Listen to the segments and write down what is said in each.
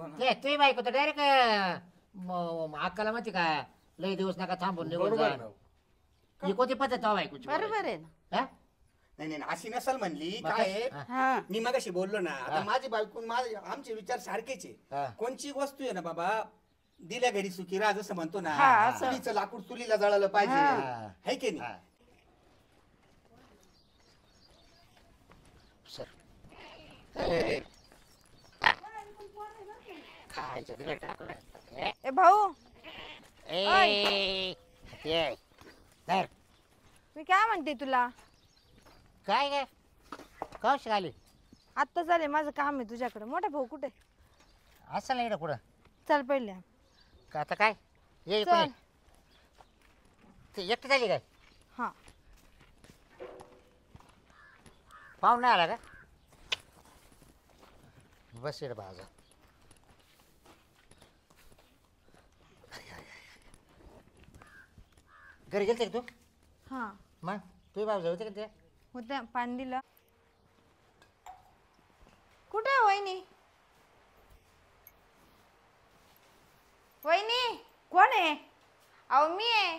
ते तुम्ही बायको तर डायरेक्ट अक्काला माहिती का लय दिवस नका थांबून निघून जा. ही कोणती पद्धत आहे बायकोची? बरोबर आहे ना. हा? नाही नाही अशी नसल म्हणली मग काय आहे? हा मी मगाशी बोललो ना आता माझी बायको माझे आमचे विचार सारखेच हा. आहे. कोणची वस्तू आहे ना बाबा दिल्या घरी सुखी राहा जसं म्हणतो ना हा, असं. चुलीचं लाकूड चुलीला जळालं पाहिजे हा. है की हा. नाही? सर ए भाऊ मी काय म्हणते तुला काय काय कौश आली आत्ता झाले माझं काम आहे तुझ्याकडे. मोठा भाऊ कुठे? असं नाही ना कुठं चल पहिले. का आता काय ये चल. कोणी ते एकटी झाली काय हा पाहून नाही आला का? बस येड बाजा घरी गेलते का तू? हा मग तुझे बाबा होते का ते? होत्या पाणी दिलं. कुठे आहे वहिनी? वहिनी कोण आहे? अहो मी आहे.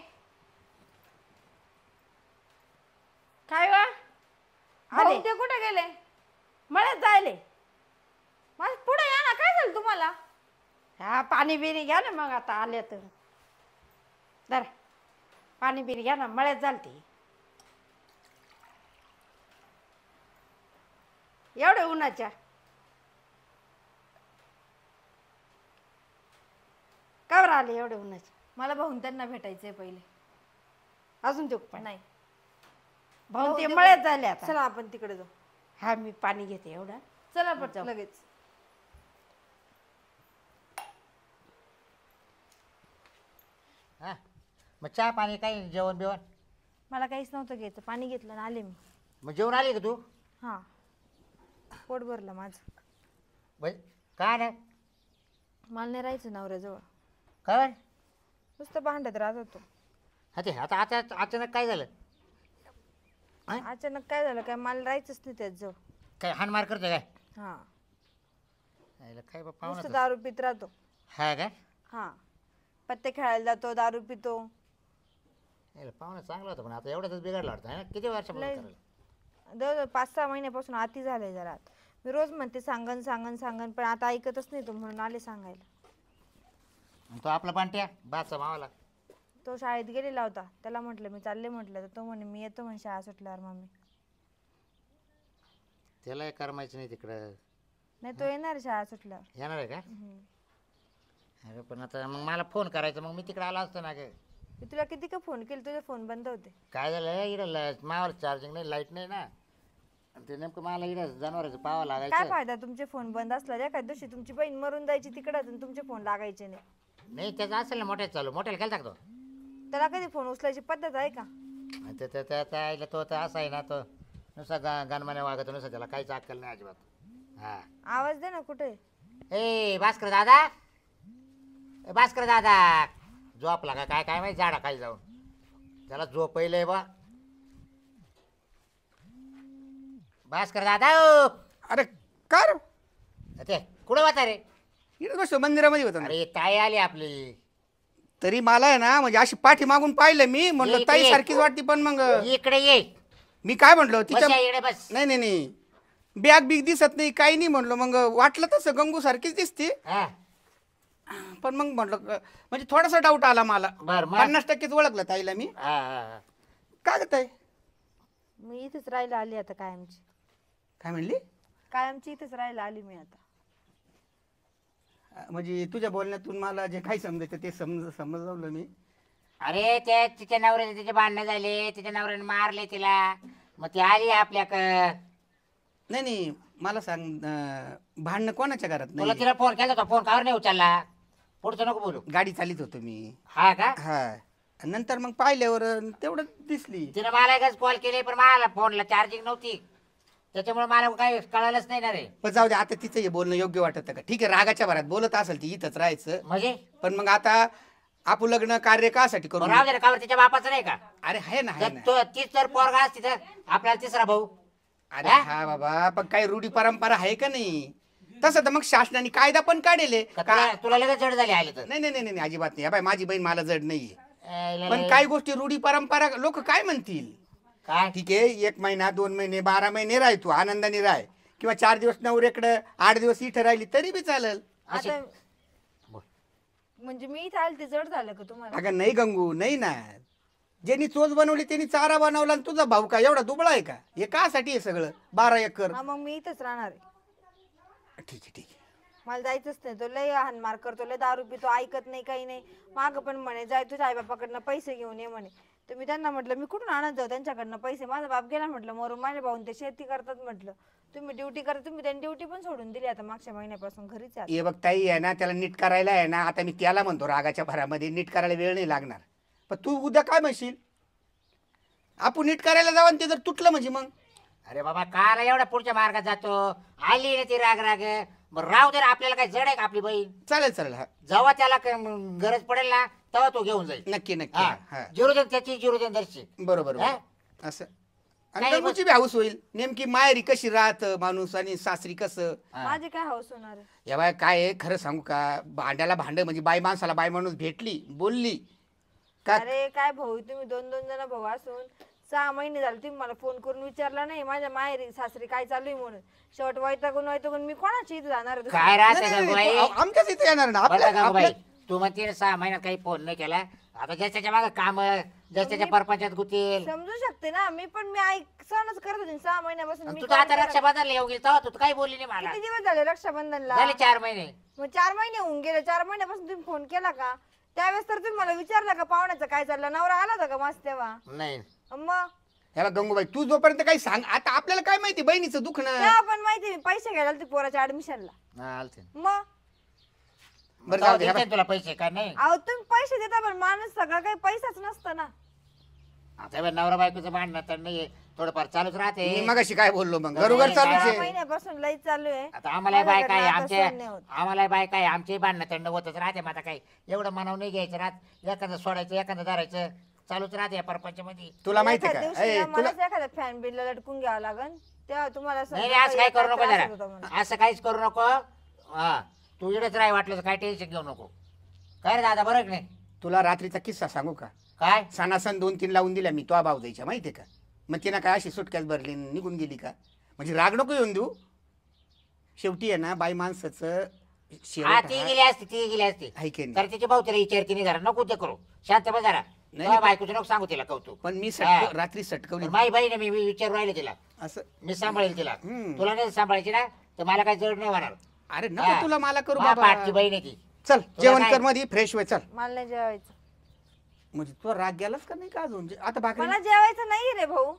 काय वा आले. ते कुठे गेले? मळ्यात जायले. माझ पुढे या ना. काय झालं तुम्हाला? हा पाणी बिणी घ्या ना मग आता आले तर धर पाणी बिणी घ्या ना मळ्यात चालते. एवढ्या उन्हाच्या कावर आले एवढ्या उन्हाच्या? मला भाऊन त्यांना भेटायचंय पहिले. अजून ते पण नाही भाऊ ते भाऊ मळ्यात ते- झाले आता. चला आपण तिकडे जाऊ. हा मी पाणी घेते एवढा. चला पण जाऊ. लगेच. हा मग चहा पाणी काही जेवण बिवण? मला काहीच नव्हतं घ्यायचं. पाणी घेतलं ना आले मी. मग जेवण आली का तू? हा पोट भरलं माझं. बाई काय नाही मला नाही राहायचं नवऱ्याजवळ. काय नुसतं भांडत राहत होतो. हा ते आता आता अचानक काय झालं? हा? अचानक काय झालं काय मला राहायचंच नाही त्याच्याजवळ. काय हाणमार करतो काय? हा यायला काय बा नुसतं पाहुणा दारू पित राहतो. हा काय? हा पत्ते खेळायला जातो दारू पितो. यायला पाहुणा चांगला होता पण आता एवढ्याच बिघडला वाटतं है ना? किती वर्षापासून लय. करायला? जवळजवळ 5-6 महिन्यापासून आती झालंय जरा. मी रोज म्हणते सांगन सांगन सांगन पण आता ऐकतच नाही तो. म्हणून आले सांगायला. आणि तो आपला पांट्या बाचा मावाला तो शाळेत गेलेला होता. त्याला म्हटलं मी चालले म्हटलं तर तो म्हणे मी येतो म्हणे शाळा सुटल्यावर मम्मी. त्याला करमायचं नाही तिकडं. नाही तो येणार आहे शाळा सुटल्यावर. येणार आहे का? अरे पण आता मग मला फोन करायचा मग मी तिकडे आला असतो ना ग. मी तुला किती का फोन केले तुझे फोन बंद होते. काय झालं इकडं मावाला चार्जिंग नाही लाईट नाही ना. आणि ते नेमकं मला इकडं जनावरांचं पाहावं काय लागायचं. फायदा तुमचे फोन बंद असला एखाद्या दिवशी तुमची बहीण मरून जायची तिकडं आणि तुमचे फोन लागायचे नाही. नाही त्याचं असेल ना मोठ्याच चालू मोठ्याला केला टाकतो. त्याला कधी फोन उचलायची पद्धत आहे का? त्याला तो तर असा आहे ना तो नुसता गणमान्या वागतो नुसता त्याला काहीच अक्कल नाही अजिबात. हा आवाज दे ना कुठे? ए भास्कर दादा ए भास्कर दादा झोपला का काय काय माहिती झाडा खाली जाऊन. त्याला झोप पहिले बा भास्कर दादा ओ. अरे काय ते कुठं वाचा रे? इकडे बसतो मंदिरामध्ये होतो ना. अरे ताई आली आपली. तरी मला आहे ना म्हणजे अशी पाठी मागून पाहिलं मी म्हणलं ये, ताई ये. सारखीच वाटते पण मग इकडे ये. मी काय म्हणलो बस तिच्या या इकडे बस. नाही नाही नाही बॅग बिग दिसत नाही काही नाही म्हणलो मग वाटलं तसं गंगू सारखीच दिसते हा पण मग म्हटलं म्हणजे थोडासा डाऊट आला मला. बर मग 50%च ओळखलं ताईला मी. हा, हा, हा. काय ग ताई? मी इथेच राहायला आली आता कायमची. काय म्हणली? कायमची इथेच राहायला आली मी आता. म्हणजे तुझ्या बोलण्यातून मला जे काही समजायचं ते समजवलं मी. अरे ते तिच्या नवऱ्याने तिचे भांडणं झाले तिच्या नवऱ्याने मारले तिला मग ती आली आपल्याक. नाही नाही मला सांग भांडणं कोणाच्या घरात तुला नाही. तिला फोन केला होता फोन कावर नाही उचलला? पुढचं नको बोलू. गाडी चालित होतो मी. हा का? हा नंतर मग पाहिल्यावर तेवढं दिसली. तिने मला एकच कॉल केले पण मला फोनला चार्जिंग नव्हती त्याच्यामुळे मला काही कळालंच नाही ना रे. पण जाऊ दे आता तिचं हे बोलणं योग्य वाटत का? ठीक आहे रागाच्या भरात बोलत असेल ती इथंच राहायचं म्हणजे पण मग आता आपण लग्न कार्य कासाठी करू? राहू दे ना, कावर तिच्या बापाचं नाही का? अरे आहे ना आहे जर ना. तीच जर पोरगा असती तर आपल्याला तिसरा भाऊ. अरे हा बाबा पण काही रूढी परंपरा आहे का नाही? तसं तर मग शासनाने कायदा पण काढेल का तुला लगेच जड झाली आले तर नाही नाही नाही नाही अजिबात नाही. बाय माझी बहीण मला जड नाहीये. ए, पण काही गोष्टी रूढी परंपरा लोक काय म्हणतील. काय ठीक आहे 1 महिना 2 महिने 12 महिने राह तू आनंदाने राह किंवा 4 दिवस नवऱ्याकडं 8 दिवस इथं राहिली तरी बी चालेल. अशी- आता म्हणजे मी इथे आले ते जड झालं का तुम्हाला? अगं नाही गंगू नाही ना. ज्यांनी चोच बनवली त्यांनी चारा बनवला आणि तुझा भाऊ का एवढा दुबळा आहे का? हे कासाठी आहे सगळं 12 एकर. हा मग मी इथंच राहणार आहे. ठीक आहे ठीक आहे. मला जायचंच नाही. तो लय हानमार करतो, लय दारू पितो, ऐकत नाही काही नाही. माग पण म्हणे जाय तुझ्या आईबापाकडनं पैसे घेऊन ये म्हणे. तर मी त्यांना म्हटलं मी कुठून आणत जाऊ त्यांच्याकडनं पैसे? माझा बाप गेला म्हटलं मरून, माझ्या भाऊन ते शेती करतात म्हटलं. तुम्ही ड्युटी करा. तुम्ही त्यांनी ड्युटी पण सोडून दिली आता मागच्या महिन्यापासून घरीच आहे. हे बघ ताई आहे ना त्याला नीट करायला आहे ना. आता मी त्याला म्हणतो रागाच्या भरामध्ये नीट करायला वेळ नाही लागणार. पण तू उद्या काय म्हणशील आपण नीट करायला जावं आणि ते जर तुटलं म्हणजे मग अरे बाबा काला एवढा पुढच्या मार्गात जातो. आली ना ती राग राग बरं राहू दे रे, आपल्याला काय जड आहे का आपली बहीण? चालेल चालेल. हा जेव्हा त्याला गरज पडेल ना तेव्हा तो घेऊन जाईल. नक्की नक्की. हा जिरोजन त्याची जिरोजन दर्शी. बरोबर हा? बरोबर. असं आणि काही गंगूची बी हाऊस होईल. नेमकी माहेरी कशी राहत माणूस आणि सासरी कसं. माझी काय हौस होणार आहे? या बाय काय आहे खरं सांगू का भांड्याला भांड म्हणजे बाई माणसाला बाई माणूस भेटली बोलली का. अरे काय भाऊ तुम्ही 2-2 जण भाऊ असून 6 महिने झाले तुम्ही मला फोन करून विचारला नाही माझ्या माहेरी सासरी काय चालू आहे म्हणून. शेवट वैतागून मी कोणाची इथे जाणार आहे? काय नाही, राहते नाही, नाही, गंगूबाई? तू आमच्याच इथे येणार ना बरं आपल्या गंगूबाई तू म्हणते 6 महिन्यात काही फोन नाही केला. आता ज्याच्या मागे काम ज्याच्या परपंचात गुतील. समजू शकते ना मी पण मी सहनच करत होते 6 महिन्यापासून. मी तू तर आता रक्षाबंधनला येऊ गेली तेव्हा तू काही बोलली नाही मला. किती दिवस झाले रक्षाबंधनला? झाले 4 महिने. मग 4 महिने होऊन गेले. 4 महिन्यापासून तुम्ही फोन केला का? त्यावेळेस तर तुम्ही मला विचारलं का पाहुण्याचं काय चाललं? नवरा आला होता का माझ तेव्हा? नाही मग ह्याला गंगूबाई तू जोपर्यंत काही सांग आता आपल्याला काय माहिती बहिणीचं दुखणं. तेव्हा पण माहिती मी पैसे घ्यायला ते पोराच्या ऍडमिशनला. हा, आलते. मग बरं तेव्हा जाऊ दे. देते तुला पैसे काय नाही. अहो तुम्ही पैसे देता पण माणूस सगळं काही पैसाच नसतं ना. आता बघ, नवरा बायकोचं भांडणं तर नाही थोडंफार चालूच मी राहते. मगाशी काय बोललो मग घरोघर नाही, चालूच 4 आहे. महिन्यापासून लई चालू आहे. आता आम्हाला बाय काय आता आमच्या सहन नाही होत. आम्हाला बाय काय आमचे भांडणं थंड होतच राहते. मग आता काय एवढं मनाव नाही घ्यायचं राहत. एखादं सोडायचं एखादं धरायचं चालूच राहते या परपंचामध्ये. तुला माहिती एखाद्या का दिवशी ए ना तुला मलाच एखाद्या फॅन बिलला लटकून घ्यावं लागन तेव्हा तुम्हाला नाही नाही, असं काय करू नको त्रास होत होता जरा. मला. असं काहीच करू नको. हा तू इकडेच राह वाटलं तर काय टेन्शन घेऊ नको. काय रे दादा बरं की नाही? तुला रात्रीचा किस्सा सांगू का. काय सणासण 2-3 लावून दिल्या मी तो भाऊ द्यायच्या माहितीये का. मग तिनं काय अशी सुटक्यात भरली आणि निघून गेली का. म्हणजे राग नको येऊन देऊ. शेवटी आहे ना बाई माणसाचं हा शेवट ती हा- गेली असती ती गेली असती. आहे की नाही. तर तिची भाऊ तिला विचारती नाही जरा नको ते करू. शांत बस जरा. नाही, तुझ्या बायकोचं नको सांगू तिला कौतुक. पण मी हा. रात्री सटकवली माई बहीण मी विचारू राहिले तिला. असं. मी सांभाळेल तिला. हम्म. तुला नाही सांभाळायची ना तर मला काही जड नाही होणार. अरे हा. नको तुला मला करू मा बाबा. पाठची बहीण आहे ती. चल जेवण काय? कर मध्ये फ्रेश होय चल. मला नाही जेवायचं. म्हणजे तुला राग गेलाच का नाही का अजून आता भाकरी मला जेवायचं नाही रे भाऊ.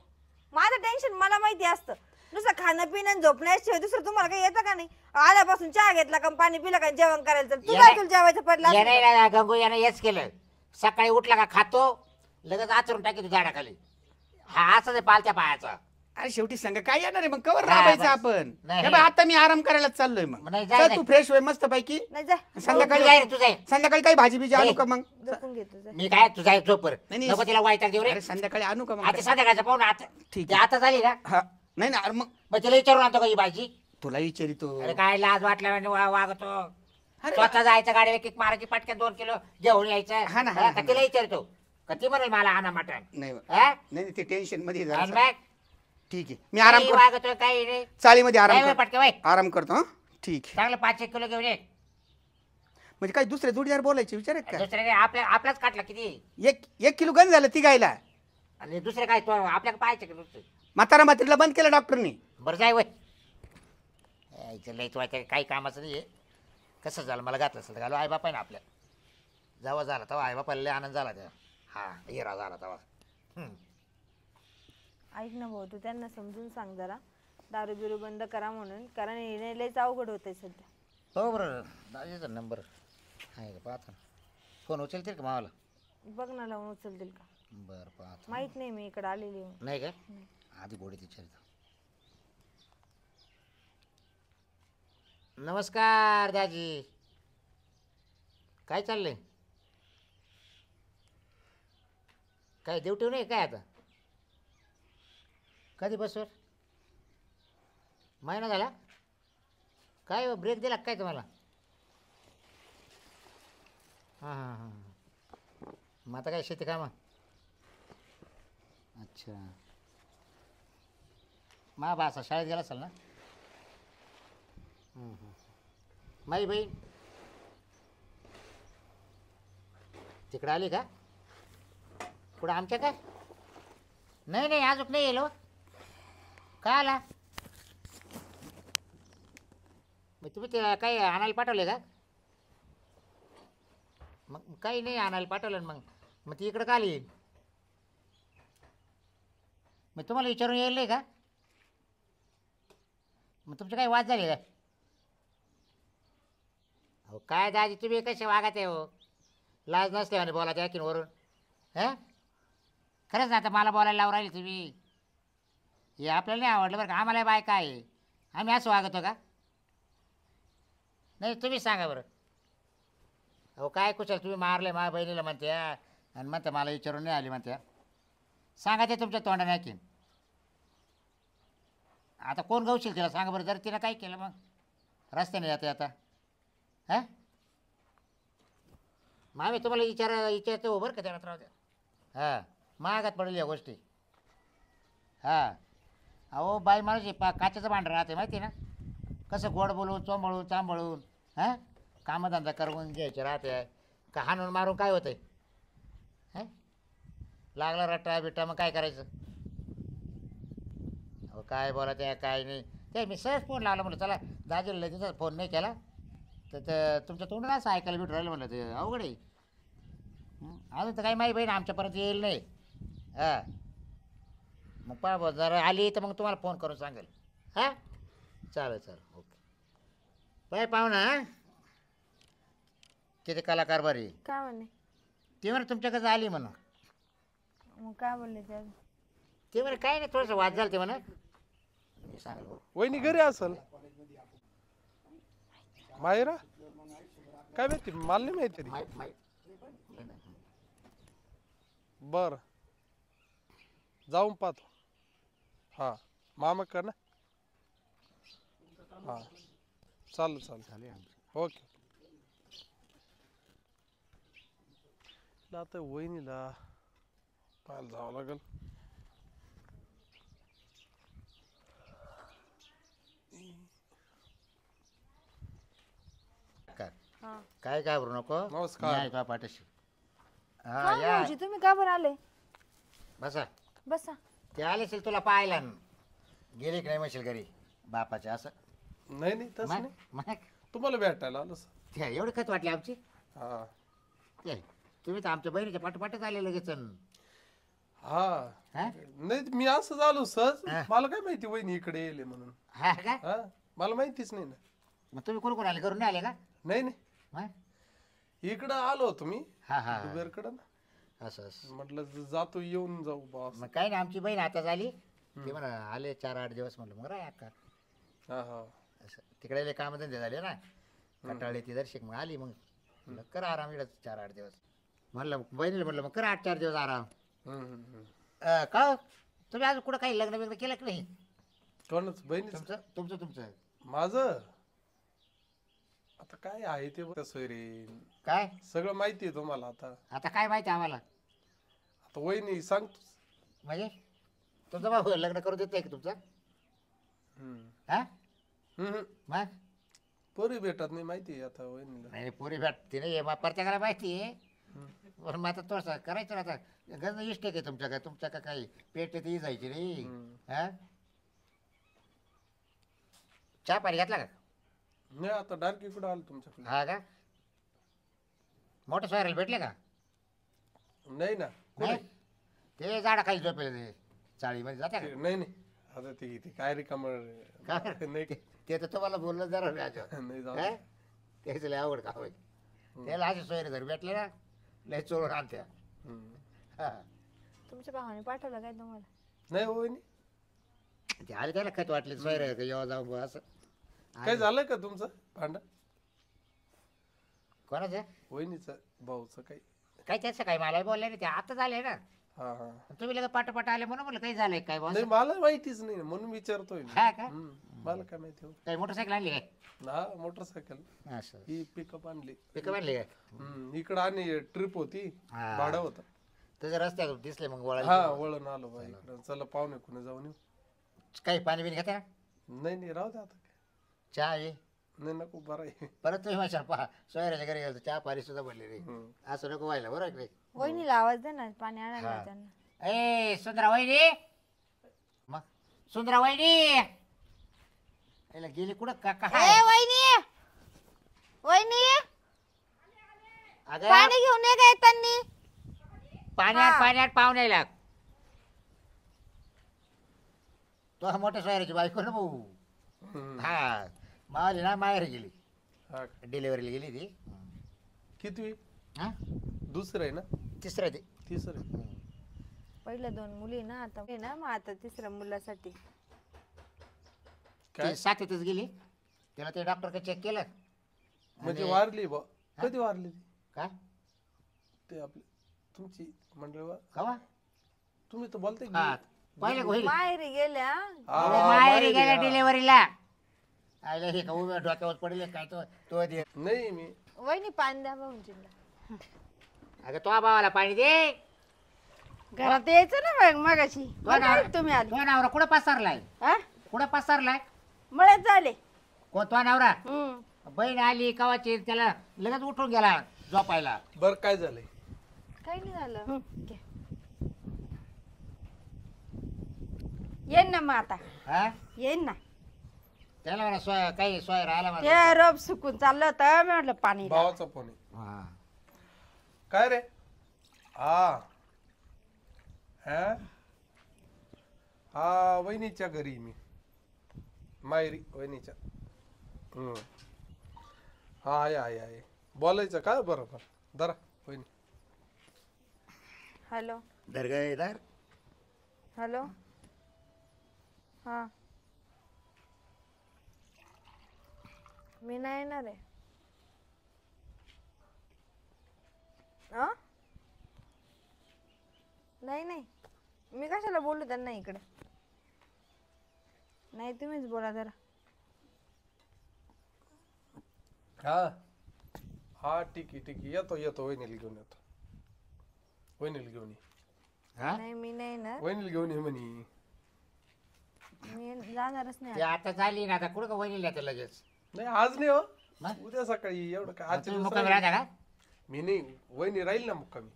माझं टेन्शन मला माहिती असतं. नुसतं खाणं पिणं झोपण्याशिवाय दुसरं तुम्हाला काही येतं का नाही? आल्यापासून चहा घेतला का पाणी पिलं का जेवण करायचं तू या काय नाही- तुला जेवायचं पडलं या असतं नाही का? ना गंगू यानं हेच केलं. सकाळी उठला का खातो लगेच आचरून टाकी तू झाडाखाली. हा असं पालत्या पायाचा. अरे शेवटी सांग काय येणार आहे मग कवर हा, राबायचं बस. आपण. नाही. हे बघ, आता मी आराम करायला चाललोय मग नाही, जाय, चल जाय. तू फ्रेश होय मस्त पैकी. नाही जा तू संध्याकाळी जाय रे, तू जाय. संध्याकाळी काही भाजी बिजी आणू का मग. झोपून घेतो जा. मी काय तुझा झोपर नाही, नाही. नको तिला वाईटाक देऊ रे. अरे संध्याकाळी आणू का मग. आता संध्याकाळचं पाहू ना आता. ठीक ते आहे. आता झाली ना हा नाही ना अरे मग मग तिला विचारून आणतो का ही भाजी. तुला विचारितो. अरे काय लाज वाटल्याने वागतो. अरे स्वतः जायचं गाडीला किक मारायची पटक्यात 2 किलो घेऊन यायचं. हा ना, हा हा, ना, का हा तिला ना. विचारतो का ती म्हणेल मला आणा मटण. नाही हा? नाही ते टेन्शन मध्ये आणि जरा. मग ठीक आहे मी आराम काही करतो वागतोय काही नाही. चाळीमध्ये नाही आराम बाई, करतो पटके बाई आराम करतो हा ठीक आहे. चांगलं 5-1 किलो घेऊन ये. म्हणजे काय दुसरे जोडीदार बोलायचे विचार आहेत का. दुसऱ्याने आपलाच काटला किती. 1 किलो गंज झालं ती गायला. आणि दुसरे काय तो आपल्याला पाहायचं का दुसरं. म्हातारा मात्रीला बंद केलं डॉक्टरनी. बरं जाय वय लई तुला काही कामाचं नाही आहे. कसं झालं मला घातलं असेल घालू आई बापा ना आपल्या जेव्हा झाला तेव्हा आई बापाला लय आनंद झाला त्या. हा हिरा झाला तेव्हा. ऐक ना भाऊ तू त्यांना समजून सांग जरा दारू बिरू बंद करा म्हणून कारण हे लयच अवघड होतंय सध्या. हो बरं दादाचा नंबर आहे का पाहता फोन उचलतील का मावाला. बघ ना लावून उचलतील का. बरं पाहता. माहित नाही मी इकडे आलेली आहे. नाही का आधी गोडीत विचारतो. नमस्कार दाजी काय चाललंय. काय ड्युटी नाही काय आता कधी बसवर महिना झाला. काय ब्रेक दिला का काय तुम्हाला? हां हां हां. मग आता काय शेती कामं? अच्छा. मा बासा शाळेत गेला असेल ना? माई बहीण तिकडे आली का? पुढं आमच्या काय? नाही नाही अजून नाही येलो. काय आला? मग तुम्ही ते काही आणायला पाठवले का? मग काही नाही आणायला पाठवलं ना. मग ती इकडं का आली? मग तुम्हाला विचारून येईल नाही का? मग तुमचे काही वाद झाले का? अहो काय दाजी तुम्ही कसे वागत आहे हो? लाज नसते म्हणे बोला त्या की वरून. हां खरंच आता मला बोलायला लावून राहिली तुम्ही. हे आपल्याला नाही आवडलं बरं का. आम्हाला बायका आहे, आम्ही असं वागतो का? नाही तुम्ही सांगा बरं. अहो काय कुशल तुम्ही मारले माझ्या बहिणीला म्हणते आणि म्हणते मला विचारून नाही आली म्हणते. सांगा ते तुमच्या तोंडाने ऐकीन. आता कोण गवशील तिला सांगा बरं. जर तिनं काय केलं मग रस्त्याने येता येता. हां मामी तुम्हाला विचारतो हो बरं का त्याला राहू द्या. हां महागात पडेल या गोष्टी. हां अहो बाई माणूस काचेचं भांडं राहते माहिती ना. कसं गोड बोलून चोंबळून चांबळून हां कामधंदा करून घ्यायचे राहते. का हाणून मारून काय होतंय? हां लागला रट्टा बिट्टा मग काय करायचं? अहो काय बोला त्या काय नाही. ते मी सहज फोन लावला म्हटलं चला दाजीला तिचा फोन नाही केला तर तुमच्या तोंडून असं ऐकायला भेटू राहिलं म्हणलं. ते अवघड आहे. अजून तर काही माही बहीण आमच्यापर्यंत येईल नाही. हां मग पहा जर आली तर मग तुम्हाला फोन करून सांगेल. हां चालेल चालेल ओके. बाय पाहुणा. किती कलाकार बरी काय म्हणे? ते म्हणा तुमच्याकडे आली म्हणून. मग काय बोलले ते अजून? ते म्हणे काही नाही थोडंसं वाद झालं ते म्हणा. मी सांगलो वहिनी घरी असल. मायरा काय माहिती मला नाही माहिती रे. बर जाऊन पाहतो. हा मामा कर ना. हा चालेल चालेल ओके. आता वहिनीला पाहायला जावं लागेल. हा. काय घाबरू नको. नमस्कार. मी आहे का पाठीशी. हा का या भाऊजी तुम्ही का बरं आले? बसा. बसा. ते आले असेल तुला पाहायला न. गेले की नाही म्हणशील घरी बापाचे असं. नाही नाही तसं मग नाही. मग तुम्हाला भेटायला आलो सर. ते एवढी खत वाटली आमची. हा ते तुम्ही तर आमच्या बहिणीच्या पाठोपाठच आले लगेच. हा हा नाही मी असं झालो सहज. हा. मला काय माहिती वहिनी इकडे येईल म्हणून. हा का हा मला माहितीच नाही ना. मग तुम्ही कोण कोण आले करून नाही आले का? नाही नाही मग इकडं आलो होतो मी हा हा दुबेरकडं ना. असं असं. म्हटलं जातो येऊन जाऊ बॉस. मग काही नाही आमची बहीण आता झाली. ते म्हणा आले 4-8 दिवस म्हणलं मग राय अक्का हा हा असं. तिकडे कामधंदे झाले ना कंटाळले ती दर्शक मग आली. मग म्हणलं करा आराम इकडं 4-8 दिवस. म्हणलं बहिणीला म्हटलं मग करा 8-4 दिवस आराम. का हो? तुम्ही अजून कुठं काही लग्न बिग्न केलं की नाही? कोणच बहिणीच तुमचं तुमचं तुमचं माझं आता काय आहे ते सोयरे काय सगळं माहिती आहे तुम्हाला. आता आता काय माहिती आम्हाला आता वहिनी सांगतो. म्हणजे तुमचं भाऊ लग्न करू देत नाही की तुमचं? हा मग पोरी भेटत नाही माहिती आहे आता वहिनीला. नाही पोरी भेटते नाही मग प्रत्येकाला माहिती आहे. पण मग आता थोडंसं करायचं ना. आता गंज इष्टेक आहे तुमच्या काय तुमच्या का काही पेट ती जायची नाही. हा चहा पाणी घातला का? नाही आता डार्क इकडं आलं तुमच्याकडे. हा का मोठं सोयराला भेटले का? नाही ना नाही ते झाडा खाली झोपेल ते चाळीमध्ये जाते का? नाही नाही आता ती काय रिकाम का? नाही ते तर तुम्हाला बोललं जरा व्याज नाही जाऊ त्याच लय आवड का होय. त्याला असे सोयरे जर भेटले ना लय चोळून आणत्या. हा तुमच्या भावाने पाठवलं काय तुम्हाला? नाही वहिनी ते आले त्याला खत वाटले सोयरे येवा जाऊ बुवा असं. काय झालं का तुमचं भांडण कोणाचं वहिनीचं भाऊचं काही. काय त्याचं काय मला बोलले नाही ते आता झाले ना. हा हा तुम्ही लगेच पाठोपाठ आले म्हणून म्हणलं काही झालंय काय बॉस? नाही मला माहितीच नाही म्हणून विचारतोय मी. हा का हम्म. मला काय माहिती हो. काही मोटरसायकल आणली काय हा मोटरसायकल असं ही पिकअप आणली. पिकअप आणली काय इकडं आणि ट्रिप होती, हा. भाडं होतं. त्याच्या रस्त्यात दिसले मग वळायला हा वळण आलो बाई इकडं. चला पाहुणे कुणी जाऊन येऊ. काही पाणी बिणी घेता नाही नाही राहू दे आता. चहा ये नाही नको बरं आहे. परत तुम्ही माझ्या पहा सोयऱ्याच्या घरी गेलो चहा पाणी सुद्धा बनले रे असं नको व्हायला बरोबर की वहिनीला आवाज दे ना पाणी आणायला लाव त्यांना. नाही ए सुंदरा वहिनी मग सुंदरा वहिनी याला गेली कुठं का काय वहिनी वहिनी अगं पाणी घेऊन ये का येतानी. पाण्यात पाण्यात पाहुण्याला तो हा मोठ्या सोयऱ्याची बायको ना भाऊ हा मावली ना माहेर गेली हा डिलिव्हरीला गेली ती कितवी? हा दुसरं आहे ना? तिसरं ते तिसरं आहे. पहिल्या 2 मुली ना आता हे ना मग आता तिसऱ्या मुलासाठी. काय? ती सातच गेली त्याला ते डॉक्टर चेक केलं म्हणजे वारली बा? कधी वारली ती? काय ते आपली तुमची मंडळ कवा तुम्ही तर बोलते हा पहिले होईल माहेरी गेल्या. माहेरी गेल्या डिलिव्हरीला आयला हे का उभ्या डोक्यावर पडले काय तो दे नाही मी वहिनी पाणी द्या भाऊजींना. अगं तो भावाला पाणी दे घरात यायचं ना मग मगाशी. बरं झालं तुम्ही आले. तो नवरा कुठं पसरलाय हा कुठं पसरलाय मळ्यात झाले. कोण नवरा हम्म. बहीण आली कवाची त्याला लगेच उठून गेला झोपायला बरं काय झालंय? काही नाही झालं. हम्म. घे. येईन ना मग आता हा येईन ना. त्याला म्हणा सोय काही सोय राहिला म्हणा. ते रोप सुकून चाललं होतं मी म्हटलं पाणी द्या. भावाचा फोन आहे. हा. काय रे? हा हा हा वहिनीच्या घरी मी मायरी वहिनीच्या. हा आहे बोलायचं काय? बरोबर धरा वहिनी. हॅलो दर्गादार हॅलो हा मी नाही येणार आहे. नाही नाही मी कशाला बोलू त्यांना इकडे. नाही तुम्हीच बोला जरा. हा हा ठीक आहे येतो वहिनीला घेऊन येतो. वहिनीला घेऊन ये. हा नाही मी नाही येणार. वहिनीला घेऊन ये म्हणे. मी जाणारच नाही ते आता झाली ना आता कुठं का वहिनीला आता लगेच नाही आज नाही हो, मग? उद्या सकाळी. एवढं काय आजच्या तुम्ही दिवस मुक्कामी राहील. राहता का मी नाही वहिनी राहील ना मुक्कामी.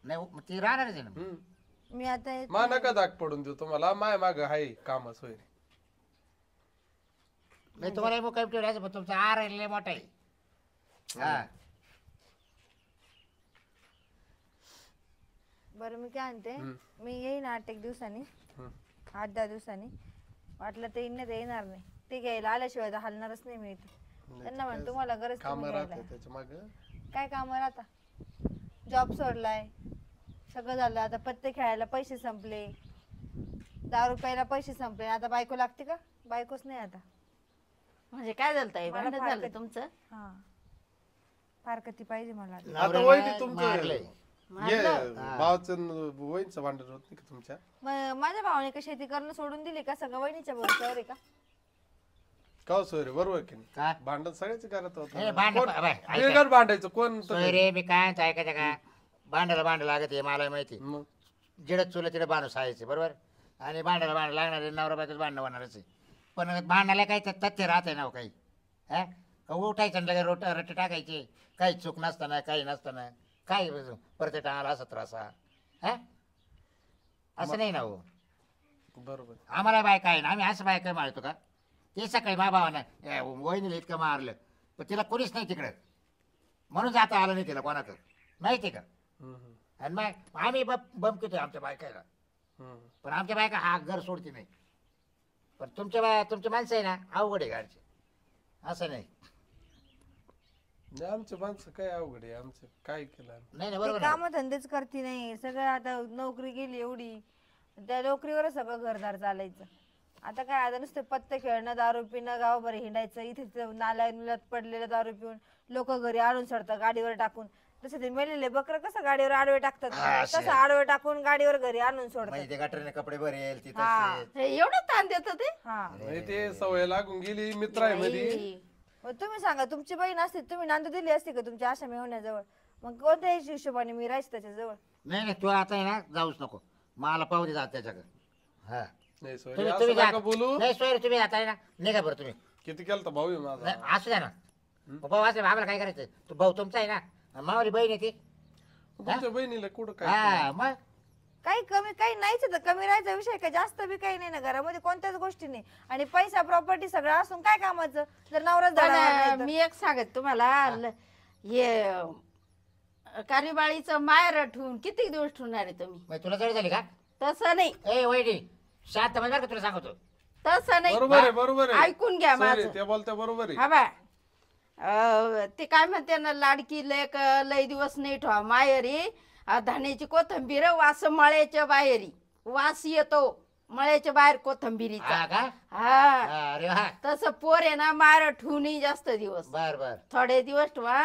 नाही मग ती राहणारच आहे ना मी आता येत मा नका दाग पडून देऊ तुम्हाला. माय माग आहे कामच होईल. नाही तुम्हाला मुक्कामी ठेवायचं पण तुमचा आर लय मोठा आहे हा बरं मी काय म्हणते मी येईन 8-1 दिवसांनी 8-10 दिवसांनी. वाटलं ते येईन ते येणार नाही. ते घ्यायला आल्याशिवाय तर हलणारच नाही मी इथं. त्यांना म्हण तुम्हाला गरज काम तुम्ही राहते घ्यायला. त्याच्या माग. काय काम राहता. जॉब सोडलाय सगळं झालं. आता पत्ते खेळायला पैसे संपले. दारू प्यायला पैसे संपले. आता बायको लागते का? बायकोच नाही आता. म्हणजे काय झालं ताई? मला भांडण फार झालं कधी- तुमचं? हा फार कधी पाहिजे मला आता. आता नवऱ्याला वहिनी तुमचं मारलंय. ये भावाचं वहिनीचं भांडण होत नाही का तुमच्या? माझ्या भावाने का शेती करणं सोडून दिली का? सगळं वहिनीच्या भरोश्यावर आहे का? का सोयरे बरोबर की नाही? काय भांडण सगळ्याच करत हे भांडण होत. बाय, ऐका. बिगर भांडायचं कोण तर नाही. रे मी काय म्हणतो ऐकायचं का भांडायला लागत आहे मला माहिती. मग जिडत चुलं तिथे बांधून साहायचे बरोबर आणि भांडायला लागणार आहे नवरा बायकोच भांडणं होणारच आहे. पण भांडायला काही तथ्य राहत आहे ना हो काही. हा उठायचं लगे रट्टे टाकायचे काही चूक नसताना काही नसताना काही परत टाळाला असा त्रास हा असं नाही ना हो. बरोबर. आम्हाला बायका आहे ना आम्ही असं बायका मारतो का? ते सकाळी मा भावानं वहिनीला इतकं मारलं पण तिला कोणीच नाही तिकडं म्हणून जाता आलं नाही तिला कोणाकडं माहिती का? आणि मग आम्ही बमकितो आमच्या बायकाला पण आमच्या बायका हा घर सोडती नाही. पण तुमच्या माणसं आहे ना अवघड आहे गाडचे असं नाही. आमचे माणसं काय अवघड आहे. आमचं काय केलं आम्ही? नाही ते बरोबर काम धंदेच करते नाही. सगळं आता नोकरी गेली एवढी. त्या नोकरीवरच सगळं घरदार चालायचं. आता काय आता नुसतं पत्ते खेळणं दारू पिणं गावभर हिंडायचं. इथे नाल्यात पडलेलं दारू पिऊन लोक घरी आणून सोडतात गाडीवर टाकून. तसं ते मेलेले बकर कसं गाडीवर आडवे टाकतात हा, तसं आडवे टाकून गाडीवर घरी आणून सोडतात. म्हणजे ते गटरीने कपडे भरेल तिथं हा. शेत. हे एवढं ताण देत ते हा नाही ते सवय लागून गेली मित्र आहे मध्ये. बाई. मग तुम्ही सांगा तुमची बहीण असती तुम्ही नांदू दिली असती का तुमच्या आशा मेहण्याजवळ? मग कोणत्या हिशोबाने मी राहायची त्याच्याजवळ? नाही नाही तू आता आहे ना जाऊच नको, मला पाहू दे जात त्याच्याकडे. हा नाही सोयरे तुम्ही असं तुम्ही नका जा. बोलू. नाही सोयरे तुम्ही आता आहे ना निघा बरं तुम्ही. किती केलं भाऊ आहे माझा. नाही, असू द्या ना भाऊ असले आम्हाला काय करायचं, तू भाऊ तुमचा आहे ना, मावाली बहीण आहे ती. तुमच्या बहिणीला कुठं काय हा मग काही कमी काही नाहीच तर कमी राहायचा विषय काय जास्त बी काही नाही ना घरामध्ये कोणत्याच गोष्टी नाही. आणि पैसा प्रॉपर्टी सगळं असून काय कामाचं जर नवराच पण झाला मी एक सांगत तुम्हाला हे कारीबाळीचं मायर ठेवून किती दिवस ठेवणार आहे तुम्ही? मग तुला जड झाली का? तसं नाही, ए वैडी शांत म्हणजे का तुला सांगतो. तसं नाही. बरोबर आहे बरोबर आहे. ऐकून घ्या सोयरे, माझं. ते बोलते बरोबर आहे. हा बा ते काय म्हणते ना लाडकी लेक लय दिवस नाही ठेवा माहेरी धान्याची कोथंबीर वास मळ्याच्या बाहेरी वास येतो मळ्याच्या बाहेर कोथंबीरीचा. हा का? हा अरे हा तसं पोर आहे ना मार ठेवून जास्त दिवस बर बर. थोडे दिवस ठेवा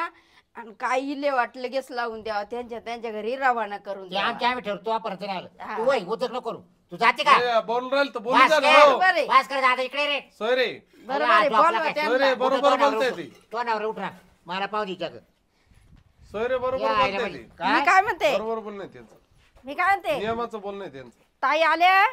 आणि काही इले वाट लगेच लावून द्यावा त्यांच्या घरी रवाना करून ते द्यावा. आमच्या आम्ही ठेवतो वापरत नाही आलं. हा. तू वय उद्योग नको करू. तू जाते का? ए, बोलून राहील तर बोलू वास द्या ना कर, हो. बरोबर आहे. वास कर दादा इकडे रे. सोयरे बरोबर आहे, तू आपला बोलवा काय? त्यांना. सोयरे बरोबर बोलताय ते. तो नावर उठरा मला पाहू दे जग. सोयरे बरोबर या आईला बोलताय म्हणजे. ते. काय? मी काय म्हणते बरोबर बोलणं आहे त्यांचं. मी काय म्हणते नियमाचं बोलणं आहे त्यांचं. ताई आल्या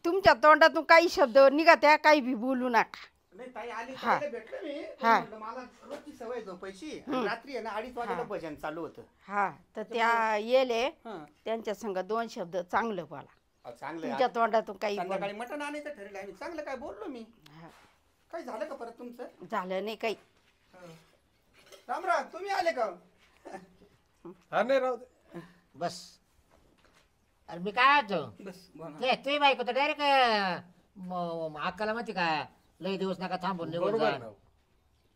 तुमच्या तोंडातून काही शब्द निघत्या काही बी बोलू नका. नाही ताई आली हा. तर भेटलं मी हा. म्हणलं मला रोजची सवय झोपायची आणि रात्री आहे ना 2:30 वाजेला भजन चालू होतं. हा तर त्या येले हं. त्यांच्या संग 2 शब्द चांगलं बोला. चांगलं आहे. तुमच्या तोंडातून काही संध्याकाळी मटण आणायचं ठरलं आम्ही चांगलं काय बोललो मी. हा, काय झालं का परत तुमचं? झालं नाही काही. रामराव तुम्ही आले का? हा नाही राहू दे. बस. अरे मी काय म्हणतो बस बोला. ते तुम्ही बायको तर डायरेक्ट अक्काला माहिती का लय दिवस नका थांबून निघून बरोबर आहे जा. ना.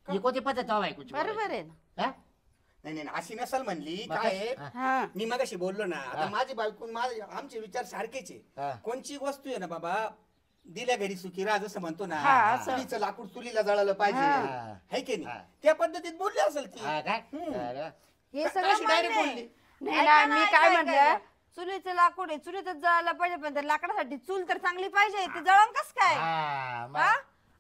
ही कोणती पद्धत आहे बायकोची? बरोबर आहे ना. हा? नाही नाही अशी नसल म्हणली मग काय आहे? हा. हा मी मगाशी बोललो ना आता हा. माझी बायको माझे आमचे विचार सारखेच हा. आहे. कोणची वस्तू आहे ना बाबा दिल्या घरी सुखी राहा जसं म्हणतो ना हा, असं. चुलीचं लाकूड चुलीला जळालं पाहिजे हा. है की हा. नाही त्या पद्धतीत बोलली असेल ती. हा काय? हम्म. अरे वा. हे अशी सगळं direct मान्य आहे. बोलली. नाही ना मी काय म्हणलं चुलीचं लाकूड आहे चुलीतच जळायला पाहिजे पण त्या लाकडासाठी चूल तर चांगली पाहिजे ते जळण कस काय हा, मग. हा?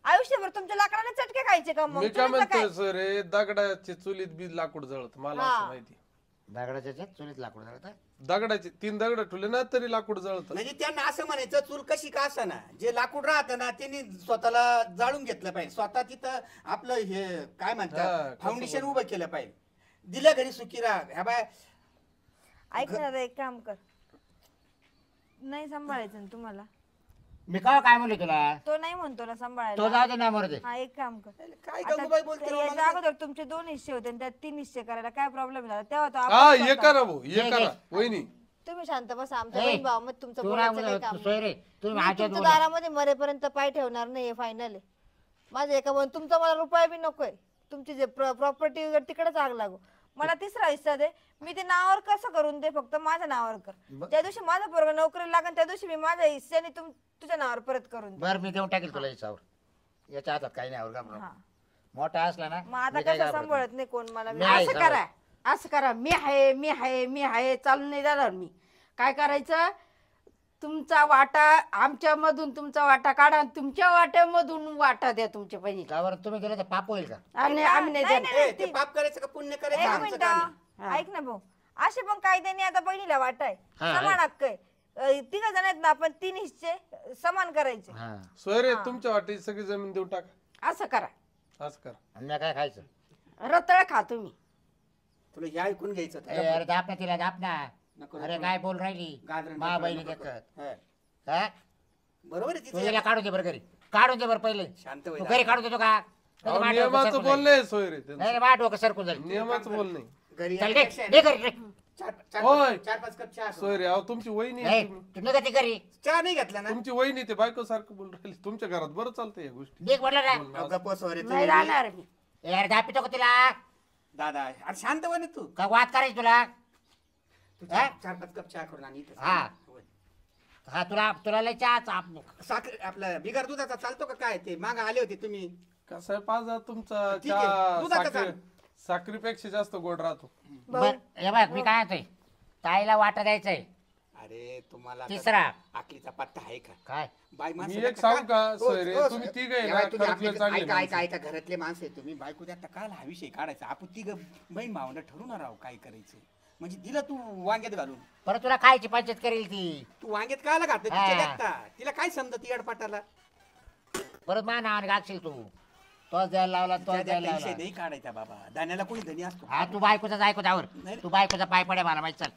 आयुष्यभर तुमच्या लाकडाने चटके खायचे का मग मी काय चुलीचं म्हणतोय सर दगडाची चुलीत बी लाकूड जळत मला हा. असं माहिती. दगडाच्या ह्याच्यात चुलीत लाकूड जळतं? दगडाचे 3 दगड ठेवले ना तरी लाकूड जळत. म्हणजे त्यांना असं म्हणायचं चूल कशी का ना जे लाकूड राहतं ना त्यांनी स्वतःला जाळून घेतलं पाहिजे स्वतः तिथं आपलं हे काय हा, म्हणतात कसं फाउंडेशन बोलतो. उभं केलं पाहिजे. दिल्या घरी सुखी राहा ह्या बाय ऐक ना रे, एक काम कर नाही सांभाळायचं ना तुम्हाला मी काय म्हणले तुला? तो नाही म्हणतो ना तो सांभाळायला जाऊ दे ना मरते. हा एक काम कर काय आता गंगूबाई बोलते ते राव याच्या मला? अगोदर तुमचे 2 हिस्से होते आणि त्यात 3 हिस्से करायला काय प्रॉब्लेम झाला तेव्हा तो हा आपोआप हे करता. करा भाऊ हे ये, करा ये. वहिनी. तुम्ही शांत बसा आमच्या ए, बहीण भाऊ मग तुमचं तू बोलायचं ना काही काम नाही. सोय रे तुम्ही मी माझ्या तुमच्या दारामध्ये मरेपर्यंत पाय ठेवणार नाही फायनल आहे माझं एका म्हणून तुमचा मला रुपया बी नकोय तुमची जे प्रॉपर्टी तिकडेच आग लागू मला 3रा हिस्सा दे मी ते नावावर कसं करून दे फक्त माझ्या नावावर कर त्या दिवशी माझा पोरगा नोकरीला लागेल त्या दिवशी मी माझ्या हिस्स्याने तुझ्या नावावर परत करून दे बर मी देऊन टाकेल तुला याच्यावर याच्या हातात काही नाही हा. आवड मोठा असला ना मग आता मी काही कसं घाबरत सांभाळत नाही कोण मला मी आहे. असं करा असं करा मी आहे चालून नाही जाणार मी. काय करायचं तुमचा वाटा आमच्या मधून तुमचा वाटा काढा आणि तुमच्या वाट्यामधून वाटा द्या तुमच्या बहिणीला. का बरं तुम्ही गेलं तर पाप होईल का? आणि आम्ही नाही देणार. ए, ते पाप करायचं का पुण्य करायचं एक आमचं काम आहे. मिनिट ऐक ना भाऊ असे पण कायद्याने आता बहिणीला वाटाय हा, समान हक्क आहे 3 जण आहेत ना आपण 3 हिस्से समान करायचे हा सोयरे तुमच्या वाटी सगळी जमीन देऊन टाका. असं करा असं करा. आणि मी काय खायचं? रताळ खा तुम्ही. तुला हे ऐकून घ्यायचं ए, होतं. अरे दाप ना तिला दाप ना. नको, अरे नको. काय बोल राहिली गाजरं मा नको, बहिणी नको. देखत हा. हा? बरोबर आहे तू तिचं. हिला काढून दे बरं घरी काढून दे बरं पहिले. शांत तू होईल घरी काढून देतो का? अहो, माझं डोकं नियमाचं सरकून जाईल. बोलणं आहे सोयरे त्यांचं. नाही माझं डोकं सरकून जाईल. नियमाचं बोलणं आहे. घरी चल दे यायपेक्षा दे घरी रे. होय. 4-5 कप चहा करू. सोयरे अहो तुमची वहिनी आहे नाही तुम्ही. तू निघा ती घरी चहा नाही घेतला ना तुमची वहिनी ते बायको सारखं बोल राहिली तुमच्या घरात बरं चालतंय या गोष्टी. निघ म्हटलं ना. अहो, गप्प बस रे नाही तुम्ही. राहणार मी. ए, अरे दाप पितो का तिला? दादा अरे शांत हो ना तू का वाद करायची तुला? तू हा? 4-5 कप चहा करून आणि इथं हा. होय. हा तुला लय चहा चाप साखर आपलं बिगर दुधाचा चालतो का काय ते माग आले होते तुम्ही कसं आहे पाजा तुमचा ठीक आहे. चहा दुधाचा साखर सांग. साखरीपेक्षा जास्त गोड राहतो. भाऊ हे बघ मी काय म्हणतोय ताईला वाटा द्यायचंय अरे तुम्हाला आता तिसरा. आखलीचा पत्ता आहे का? काय बाई माणसं मी एक का- सांगू का, हो, सोयरे, हो, तुम्ही सर. तिघं आहे या ना, बाई, तुम्ही खरंच लय आपले- चांगले ऐका माणसं. ऐका घरातले माणसं आहे तुम्ही. बायको द्या काल हा विषय काढायचा. आपण तिघं बहीण भावंड ठरवणार आहोत काय करायचं. म्हणजे तिला तू वांग्यात घालून परत तुला खायची पंचायत करेल ती. तू वांग्यात कायला घातलं हा. तिच्या देखता? तिला काय समजत येडपाटाला? परत मा नावाने घालशील तू. तोच द्यायला लावला तोच त्याच्या द्यायला विषय लावला. नाही काढायचा बाबा. दाण्याला कोणी धनी असतो. हा तू बायकोचाच ऐकू त्यावर. नाही. तू बायकोचा पाय पडे मला माहिती चल.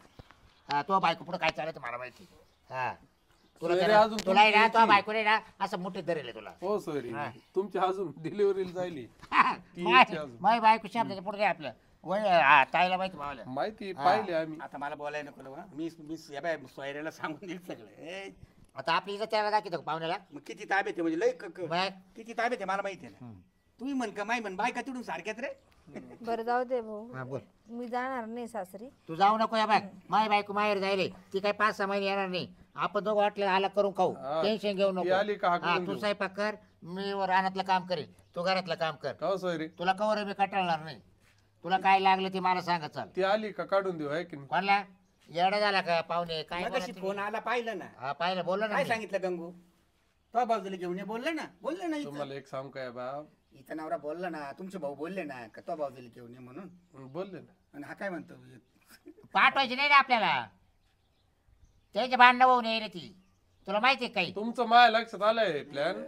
हा तो बायको पुढे काय चालत मला माहिती. हा तुला सोयरे, त्याला- अजून तुला आहे ना तुमची तो याची- बायकोने ना असं मुठीत धरेल तुला. हो सोयरी, हा. तुमची अजून डिलिव्हरीला जायली. ती माय याची अजून. माय बायको शब्दाच्या पुढे काय आपलं वय हा, ताईला माहिती मावल्या. माहिती हा. पाहिले आम्ही. आता मला बोलायला नको ना. मी या बाय सोयऱ्याला सांगून देईल सगळं. आता आपली इज्जत त्याला दाखवतो का पाहुण्याला. मग किती ताब्यात आहे म्हणजे लय मग किती ताब्यात आहे मला माहिती आहे ना. तुम्ही म्हण का माय म्हण बायका तिडून सारख्यात रे. बरं जाऊ दे भाऊ, हा बोल. मी जाणार नाही सासरी. तू जाऊ नको या बाय. माय बायको माहेर जायले ती काही 5-6 महिने येणार नाही. आपण दोघं वाटलं आला करून खाऊ. हा. टेन्शन घेऊ ती आली का नको. हाकलून हा, तू देऊ. स्वयंपाक कर. मी रानातलं काम करेन. तू घरातलं काम कर. का हो सोयरी, तुला कवर मी कटाळणार नाही. तुला काय लागलं ते मला सांगा चाल. ती आली का काढून देऊ आहे की नाही? कोणला येडा झाला का पाहुणे काय मगाशी बोलत फोन तुम्ही? आला पाहिलं ना. हा पाहिलं बोललो ना काय मी. सांगितलं गंगू? तो बाजूला घेऊन ये बोलले ना. बोलले ना इथं. तुम्हाला एक सांगू काय बाप, इथं नवरा बोलला ना. तुमचे भाऊ बोलले ना का तो बाजूला घेऊन ये म्हणून. बोलले ना. आणि हा काय म्हणतो? पाठवायची नाही ना आपल्याला. त्याचे भांडणं होऊ नये रे ती. तुला माहिती आहे काही. तुमचं माझ्या लक्षात आलंय प्लॅन.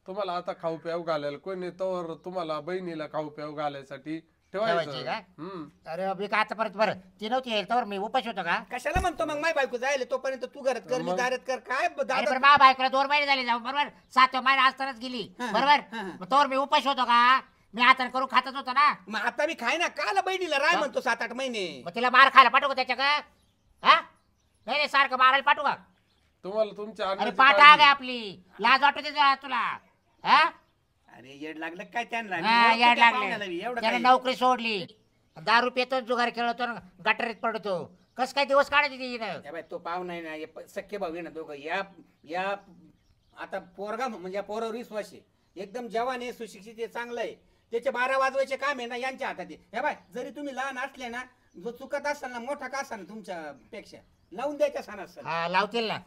तुम्हाला आता खाऊ प्याऊ घालायला कोणी तोवर तुम्हाला बहिणीला खाऊ प्याऊ घालायसाठी ठेवायची ठेवायचं. का? हम्म. अरे मी का आता परत बरं ती नव्हती येईल तर मी उपाशी होतो का. कशाला म्हणतो मग माय बायको जायला तोपर्यंत तू घरात कर मी मग? दारात कर. काय अरे दादा पण मा बायकोला 2 महिने झाले जाऊ बरोबर. 7व्या महिना असतानाच गेली बरोबर. मग तोवर मी उपाशी होतो का. मी हाताने करून खातच होतो ना. मग आता मी खाय ना. काला बहिणीला राय म्हणतो 7-8 महिने. मग तिला मार खायला पाठवू का त्याच्या का. हा नाही नाही सारखं मारायला पाठवू का. तुम्हाला तुमच्या अरे अन्नाची पाठ काळजी- आग आहे आपली. लाज वाटते तुला. हा अरे येड लागलं काय त्यांना? हा, याड पाहुण्याला लागले एवढं त्याने काय? नोकरी सोडली. दारू पितो जुगार खेळतो ना गटारीत पडतो. कस काय दिवस काढायचे तिने. या बाई, तो पाहुणा आहे ना. हे सख्खे भाऊ आहे ना दोघं. या आता पोरगा म्हणजे या पोरावर विश्वास आहे. एकदम जवान आहे, सुशिक्षित आहे, चांगलं आहे. त्याचे 12 वाजवायचे काम आहे ना यांच्या हातात आहे. हे बाय जरी तुम्ही लहान असले ना, जो चुकत असाल ना, मोठा का असाल ना तुमच्या पेक्षा लावून द्यायच्या सण असाल. हा लावतील ना.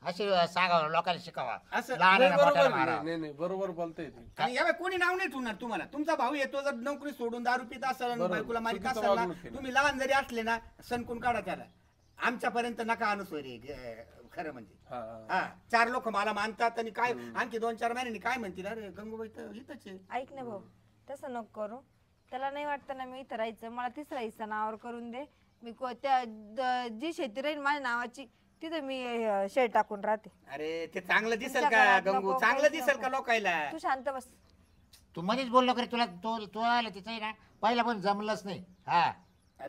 अशी सांगावं लोकांना शिकावा. असं लहान नाही, बरोबर मोठ्याला आहे. मारावं. नाही नाही बरोबर बोलताय ती. आणि यावेळी कोणी नाव नाही ठेवणार तुम्हाला. तुमचा भाऊ येतो जर नोकरी सोडून दारू पित असेल, बरोबर. बायकोला मारित चुकीचं असेल ना, वागणूक केली. तुम्ही लहान जरी असले ना, सणकून काढा त्याला. आमच्यापर्यंत नका अनुसर खरं म्हणजे. हा. हा 4 लोक मला मानतात आणि काय आणखी 2-4 महिन्यांनी काय म्हणतील अरे गंगूबाई तर इथंच आहे. ऐक ना भाऊ, तसं नको करू. त्याला नाही वाटतं ना मी इथं राहायचं. मला 3रा हिस्सा नावावर करून दे. मी जी शेती राहील माझ्या नावाची तिथं मी शेड टाकून राहते. अरे ते चांगलं दिसेल तुमच्या का घरात गंगू? नको, चांगलं काहीच दिसेल का नको. लोकायला? तू शांत बस. तू मध्येच बोललो करे तुला तो आलं तिचं आहे ना पहिला पण जमलंच नाही. हा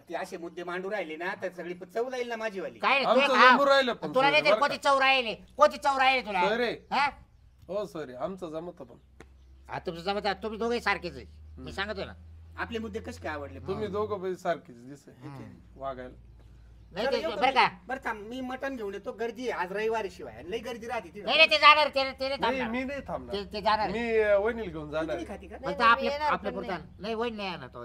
ती असे मुद्दे मांडू राहिले ना तर सगळी चव जाईल ना माझी वाली. काय रे, आमचं तुला- जमून राहिलं पण तुला नाही सोयरे, तर बरं कोणती चौ राहिले कोणती चौ राहिले तुला. सोयरे. हा हो सॉरी, आमचं जमत पण. हा, तुमचं जमत आहे. तुम्ही दोघे सारखेच आहे. मी सांगतो ना. आपले मुद्दे कसे काय आवडले? तुम्ही दोघं पण सारखीच दिसे वागायला. नाही चला, ते येतो बरं का. मी. बरं थांब मी मटण घेऊन येतो. गर्दी आहे आज रविवारी शिवाय लई गर्दी राहते तिथं. नाही नाही ते जाणार ते ते नाही नाही थांबणार. मी नाही थांबणार. ते जाणार मी वहिनीला घेऊन जाणार तुम्ही आहे. खाती का? नाही, फक्त नाही, मी आपले येणार आपल्या पण पुरता नाही वय नाही येणार तो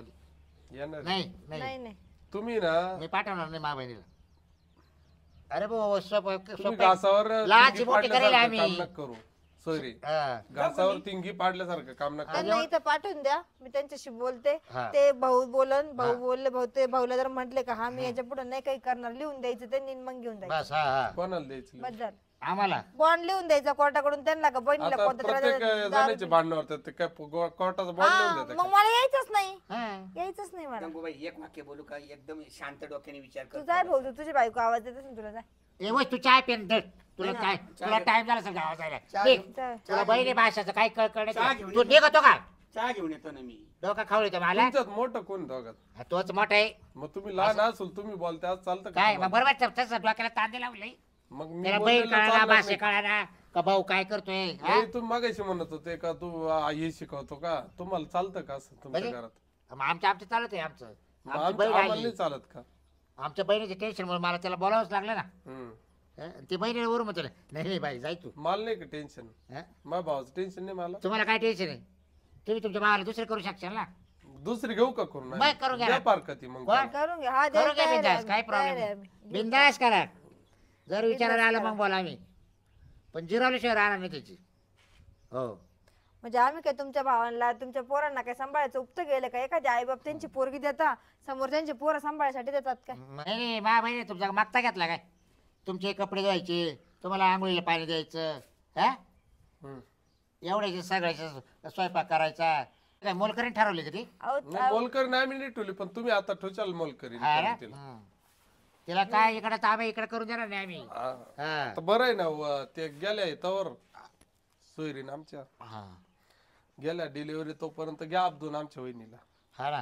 येणार आहे. नाही नाही नाही नाही तुम्ही ना मी पाठवणार नाही मा बहिणीला. अरे भाऊ तुम्ही घासावर लहानची तिंगी मोठी करेल पाडल्यासारखं आम्ही. काम नका करू. सॉरी, घासावर तिंगी पाडल्यासारखं काम नका करू. त्यांना इथं पाठवून द्या. मी त्यांच्याशी बोलते. हा. ते भाऊ बोलन. भाऊ बोलले. भाऊ ते भाऊला जर म्हटले का हा मी याच्या पुढे नाही काही करणार, लिहून द्यायचं त्यांनी मग घेऊन जायचं. बस हा हा कोणाला द्यायचं? बस झालं. आम्हाला बॉन्ड लिहून द्यायचा कोर्टाकडून त्यांना का बहिणीला आता कोणत्या तरी प्रत्येक दारू- जणांचे भांडण होतात. ते काय कोर्टाचा बॉन्ड हा, लिहून देतात मग मला यायचंच नाही. हा. यायचंच नाही मला. गंगूबाई एक वाक्य बोलू का? एकदम शांत डोक्याने विचार तू कर. जाय भाऊ, तू तुझी बायको आवाज देत असेल तुला, जाय. ए वय तू चाय पेन दे. तुला नाही काय ना, तुला चहा टाइम झाला असेल गावात जायला. चहा निघ. घेऊन- जाय. तुला बहिणी भाषाचं काय चहा कळण्याचं घेऊन तू ये. निघतो का. चहा घेऊन येतो ना मी. डोका खावळीतो मला. तुमच्यात मोठं कोण दोघात? हा, तोच मोठा आहे. मग तुम्ही लहान असूल तुम्ही बोलते आज चालतं का काय मग तुम्हाला? बरोबर तसं डोक्याला तांदे लावले. मग मी त्याला बहीण बोललेलं कळाला चालणार भाषे नाही. कळाला का भाऊ काय करतोय. हा? नाही, तुम्ही मागाशी म्हणत होते का तू हे शिकवतो का? तुम्हाला चालतं का असं तुमच्या म्हणजे? घरात? मग आमचं चालत आहे आमचं. मग आमची आमच्या- बहीण आम्हाला आली. नाही चालत का? आमच्या बहिणीचे टेन्शन मुळे मला त्याला बोलावंच लागलं ना. हम्म. हं? ती बहिणीला वरून म्हणते नाही नाही बाई जाय तू. मला नाही का टेन्शन? हं? माझ्या भावाचं टेन्शन नाही मला. तुम्हाला काय टेन्शन आहे. तुम्ही तुमच्या भावाला दुसरे करू शकशाल ना. दुसरी घेऊ का करून मग करून घ्या ना. द्या पार का ती मग कोण? करून घ्या हा करू द्यायला घ्या तयार आहे बिंदास आम्ही, काय तयार आहे प्रॉब्लेम आम्ही. बिंदास करा जर विचारायला आलं करा. मग बोला आम्ही पण जिरवल्याशिवाय राहणार नाही त्याची हो म्हणजे आम्ही काय तुमच्या भावांना तुमच्या पोरांना काय सांभाळायचं उपत गेलं का एखादी आई बाप त्यांची पोरगी देता समोर त्यांची पोरं सांभाळायसाठी देतात काय नाही मा बहिणी तुमचा मागता घेतला काय तुमचे कपडे धुवायचे तुम्हाला आंघोळीला पाणी द्यायचं हा हम्म. एवढ्याचे सगळ्याचे स्वयंपाक करायचा काय मोलकरीन ठरवली का ती अहो नाही मोलकरी नाही मी नाही ठेवली पण तुम्ही आता ठेवचाल मोलकरी हा ना? तिला. हं. तिला काय इकडे तांबे इकडे करून देणार नाही आम्ही हा. हा. आता बरं आहे ना ते गेल्या तवर सोयरीन आमच्या हा. गेल्या डिलिव्हरी तोपर्यंत घ्या अपदून आमच्या वहिनीला हा ना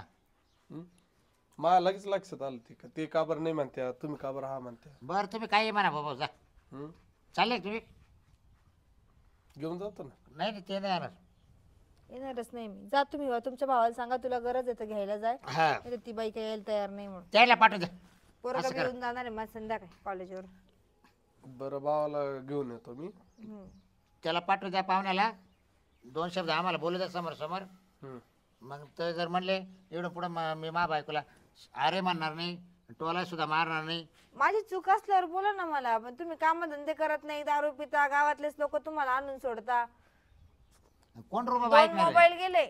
मला लगेच लक्षात आलं ते का बरं नाही म्हणत्या तुम्ही का बरं हा म्हणत्या बरं तुम्ही काही म्हणा बाबा जा हम्म? चालले का तुम्ही घेऊन जातो ना नाही नाही ते नाही येणार येणारच नाही मी जा तुम्ही तुमच्या भावाला सांगा तुला गरज आहे तर घ्यायला जाय हा नाही तर ती बाई काही यायला तयार नाही म्हणून त्याला पाठवू द्या पोरं असं कधी करा. येऊन जाणार आहे माझं संध्याकाळी कॉलेजवर बरं भावाला घेऊन येतो मी त्याला पाठवू द्या पाहुण्याला 2 शब्द आम्हाला बोलू द्या समोर समोर हम्म. मग ते जर म्हणले एवढं पुढं मी मा बायकोला अरे म्हणणार नाही टोला सुद्धा मारणार नाही माझी चूक असल्यावर बोला ना मला पण तुम्ही कामधंदे करत नाही दारू पिता गावातलेच लोक तुम्हाला आणून सोडता कोण रुपये 2 बाईक नाही मोबाईल गेले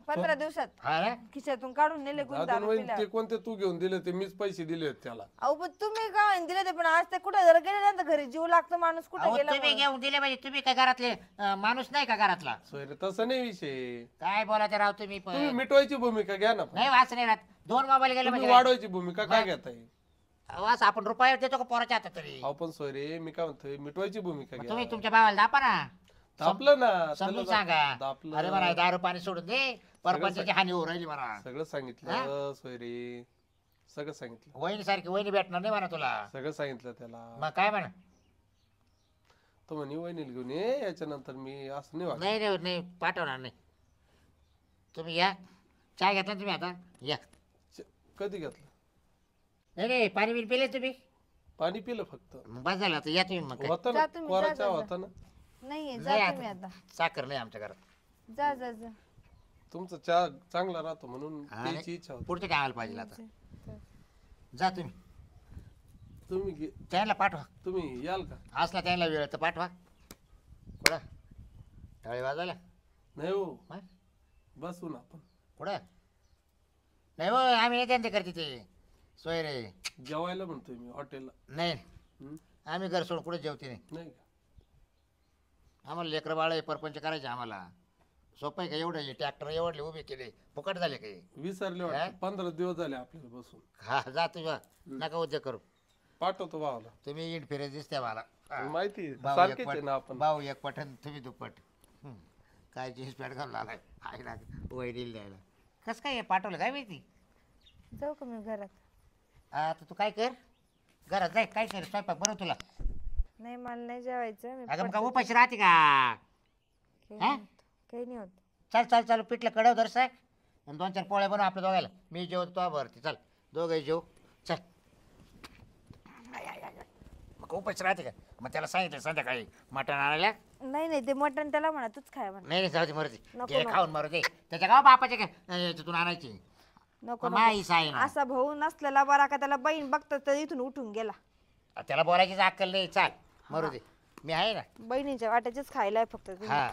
15 दिवसात हा रे खिशातून काढून नेले कोणी अजून दारू वहिनी पिल्यावर ते कोणते तू घेऊन दिले ते मीच पैसे दिले होते त्याला अहो पण तुम्ही काय दिले ते पण आज ते कुठे जर गेले ना तर घरी जीव लागतो माणूस कुठे अहो, गेला तुम्ही घेऊन दिले म्हणजे तुम्ही काय घरातले माणूस नाही का घरातला सोयरे तसं नाही विषय काय बोलायचं राव तुम्ही पण तुम्ही मिटवायची भूमिका घ्या ना पण. नाही वाच नाही राहत 2 मोबाईल गेले तुम्ही म्हणजे वाढवायची भूमिका काय घेताय वाच आपण रुपये देतो का पोराच्या हातात तरी आपण सोयरे मी काय म्हणतोय मिटवायची भूमिका मग घ्या तुम्ही तुमच्या भावाला दापा ना दापलं ना समजून त्याला सांगा दापलं. अरे म्हणा दारू पाणी सोडून दे परपंचाची हानी होऊ राहिली म्हणा सगळं सांगितलं सोयरे सगळं सांगितलं वहिनी सारखी वहिनी भेटणार नाही म्हणा तुला सगळं सांगितलं त्याला मग काय म्हणा तो म्हणे वहिनीला घेऊन ये याच्यानंतर मी असं नाही वागत नाही नाही नाही पाठवणार नाही तुम्ही या चहा घेतला ना तुम्ही आता या कधी घेतलं नाही नाही पाणी बिन पिले तुम्ही पाणी पिलं फक्त मग बस झालं आता या तुम्ही मग काय. होतं जा ना तुम्ही, कोरा जा, चहा जा, होता ना नाहीये नाही जा तुम्ही आता साखर नाही आमच्या घरात जा जा जा तुमचा चहा चांगला राहतो म्हणून हा, प्यायची इच्छा होती पुढचे काय आलं पाहिजे आता जा तुम्ही तुम्ही त्यांना पाठवा तुम्ही याल का असला त्यांना वेळ तर पाठवा कुठं टाळी वाजवल्या नाही हो हा? बसू ना आपण कुठं नाही हो आम्ही नाही त्यांचे करते ते सोय रे जेवायला म्हणतोय मी हॉटेलला नाही हं? आम्ही घर सोडून कुठे जेवते नाही नाही का आम्हाला लेकरं बाळ परपंच करायचे आम्हाला सोपं आहे का एवढं ट्रॅक्टर एवढले उभे केले फुकट झाले काही विसरले हा? वाटतं 15 दिवस झाले आपल्याला बसून हा जा तुझ्या नका उद्योग करू पाठवतो भावाला तुम्ही इंट फिरत दिसते मला हा. माहिती आहे, भाऊ सारखेच एक आहे ना आपण भाऊ एक पठण तुम्ही दुप्पट काय जीन्स पॅन्ट घालून आलाय आहे ना वैडील द्यायला कसं काय हे पाठवलं काय माहिती जाऊ का मी घरात आता तू काय कर घरात जाय काय कर स्वयंपाक बरं तुला नाही मला नाही जेवायचं मी अगं मग पडते. का उपाशी राहते का काही हा? नाही होत. काही नाही होत चल चल चल पिठलं कडव दर्शक आणि 2-4 पोळ्या बनव आपल्या दोघायला मी जेवतो तो भरते चल दोघंही जेव चल आय, आय, आय, आय. मग उपाशी राहते का मग त्याला सांगितलं संध्याकाळी मटण आणायला नाही नाही ते मटण त्याला म्हणा तूच खाय म्हणा नाही नाही जाऊ दे मरू दे नको, घे, नको. खाऊन मरू दे त्याच्या गाव बापाचे काय याच्यातून आणायची नको माईस आहे नको ना असा भाऊ नसलेला बरा का त्याला बहीण बघतात तर इथून उठून गेला त्याला बोलायचीच अक्कल नाही चाल मरू दे मी आहे ना बहिणीच्या वाट्याचेच खायला आहे फक्त तुम्ही. हा